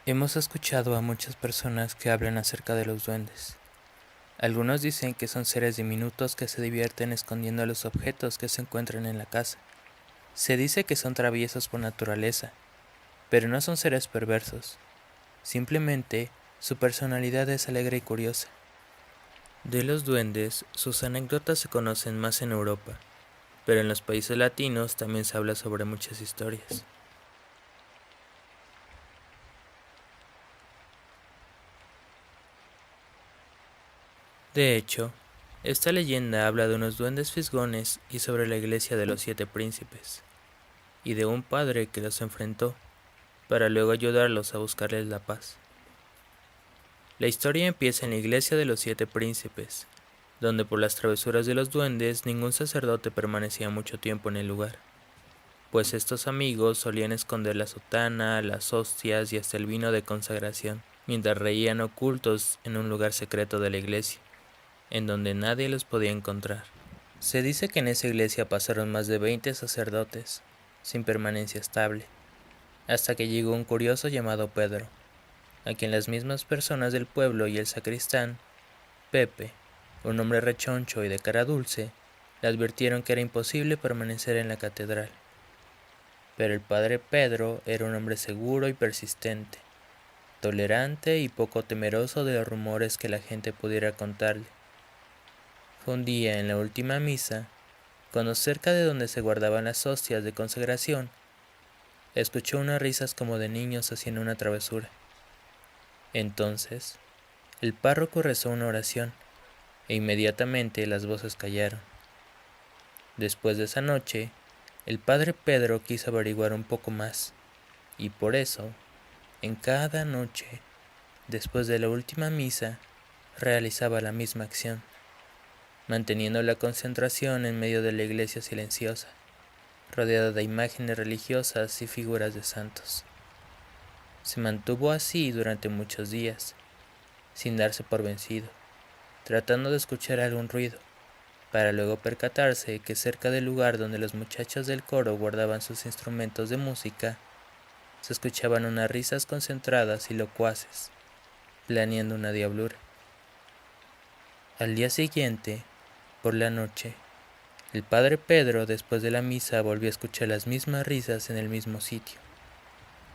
Hemos escuchado a muchas personas que hablan acerca de los duendes. Algunos dicen que son seres diminutos que se divierten escondiendo los objetos que se encuentran en la casa. Se dice que son traviesos por naturaleza, pero no son seres perversos. Simplemente, su personalidad es alegre y curiosa. De los duendes, sus anécdotas se conocen más en Europa, pero en los países latinos también se habla sobre muchas historias. De hecho, esta leyenda habla de unos duendes fisgones y sobre la iglesia de los 7 príncipes, y de un padre que los enfrentó, para luego ayudarlos a buscarles la paz. La historia empieza en la iglesia de los 7 príncipes, donde por las travesuras de los duendes ningún sacerdote permanecía mucho tiempo en el lugar, pues estos amigos solían esconder la sotana, las hostias y hasta el vino de consagración, mientras reían ocultos en un lugar secreto de la iglesia, en donde nadie los podía encontrar. Se dice que en esa iglesia pasaron más de 20 sacerdotes, sin permanencia estable, hasta que llegó un curioso llamado Pedro, a quien las mismas personas del pueblo y el sacristán, Pepe, un hombre rechoncho y de cara dulce, le advirtieron que era imposible permanecer en la catedral. Pero el padre Pedro era un hombre seguro y persistente, tolerante y poco temeroso de los rumores que la gente pudiera contarle. Fue un día en la última misa, cuando cerca de donde se guardaban las hostias de consagración, escuchó unas risas como de niños haciendo una travesura. Entonces, el párroco rezó una oración, e inmediatamente las voces callaron. Después de esa noche, el padre Pedro quiso averiguar un poco más, y por eso, en cada noche, después de la última misa, realizaba la misma acción, manteniendo la concentración en medio de la iglesia silenciosa, rodeada de imágenes religiosas y figuras de santos. Se mantuvo así durante muchos días, sin darse por vencido, tratando de escuchar algún ruido, para luego percatarse que cerca del lugar donde los muchachos del coro guardaban sus instrumentos de música, se escuchaban unas risas concentradas y locuaces, planeando una diablura. Al día siguiente, por la noche, el padre Pedro, después de la misa, volvió a escuchar las mismas risas en el mismo sitio,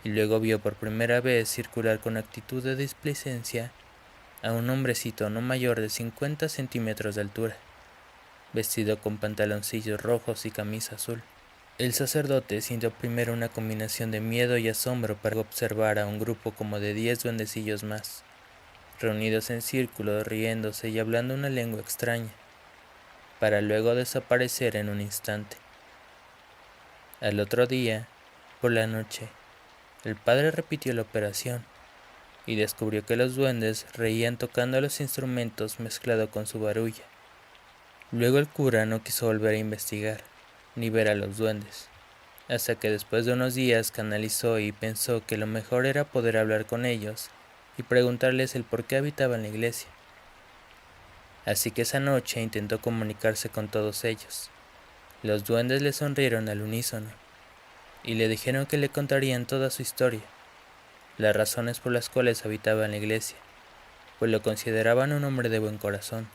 y luego vio por primera vez circular con actitud de displicencia a un hombrecito no mayor de 50 centímetros de altura, vestido con pantaloncillos rojos y camisa azul. El sacerdote sintió primero una combinación de miedo y asombro para observar a un grupo como de 10 duendecillos más, reunidos en círculo, riéndose y hablando una lengua extraña, para luego desaparecer en un instante. Al otro día, por la noche, el padre repitió la operación y descubrió que los duendes reían tocando los instrumentos mezclado con su barulla. Luego el cura no quiso volver a investigar, ni ver a los duendes, hasta que después de unos días canalizó y pensó que lo mejor era poder hablar con ellos y preguntarles el por qué habitaban la iglesia. Así que esa noche intentó comunicarse con todos ellos. Los duendes le sonrieron al unísono y le dijeron que le contarían toda su historia, las razones por las cuales habitaba en la iglesia, pues lo consideraban un hombre de buen corazón,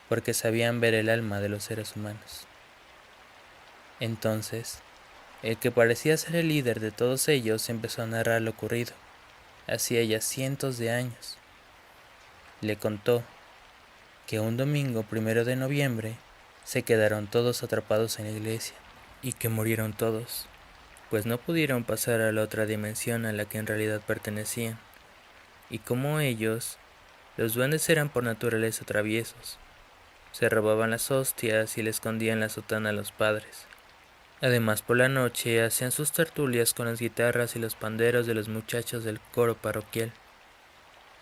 porque sabían ver el alma de los seres humanos. Entonces, el que parecía ser el líder de todos ellos empezó a narrar lo ocurrido, hacía ya cientos de años. Le contó que un domingo 1 de noviembre se quedaron todos atrapados en la iglesia, y que murieron todos, pues no pudieron pasar a la otra dimensión a la que en realidad pertenecían, y como ellos, los duendes eran por naturaleza traviesos, se robaban las hostias y le escondían la sotana a los padres. Además, por la noche hacían sus tertulias con las guitarras y los panderos de los muchachos del coro parroquial.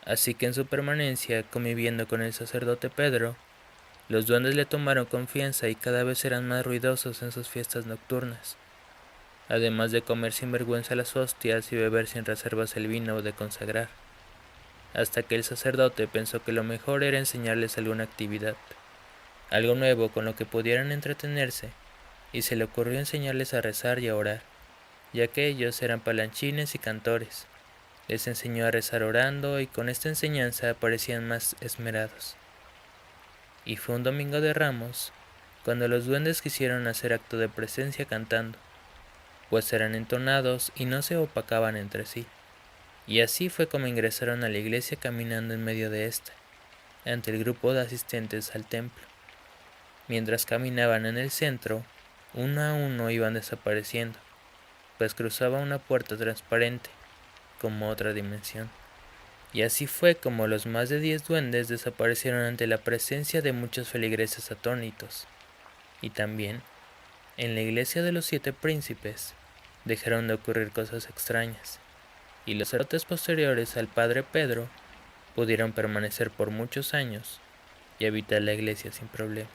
Así que en su permanencia conviviendo con el sacerdote Pedro, los duendes le tomaron confianza y cada vez eran más ruidosos en sus fiestas nocturnas, además de comer sin vergüenza las hostias y beber sin reservas el vino de consagrar, hasta que el sacerdote pensó que lo mejor era enseñarles alguna actividad, algo nuevo con lo que pudieran entretenerse, y se le ocurrió enseñarles a rezar y a orar, ya que ellos eran palanchines y cantores, Les enseñó a rezar orando y con esta enseñanza parecían más esmerados. Y fue un domingo de Ramos cuando los duendes quisieron hacer acto de presencia cantando, pues eran entonados y no se opacaban entre sí. Y así fue como ingresaron a la iglesia caminando en medio de esta, ante el grupo de asistentes al templo. Mientras caminaban en el centro, uno a uno iban desapareciendo, pues cruzaba una puerta transparente, como otra dimensión. Y así fue como los más de 10 duendes desaparecieron ante la presencia de muchos feligreses atónitos. Y también, en la iglesia de los 7 príncipes, dejaron de ocurrir cosas extrañas, y los sacerdotes posteriores al padre Pedro pudieron permanecer por muchos años y habitar la iglesia sin problemas.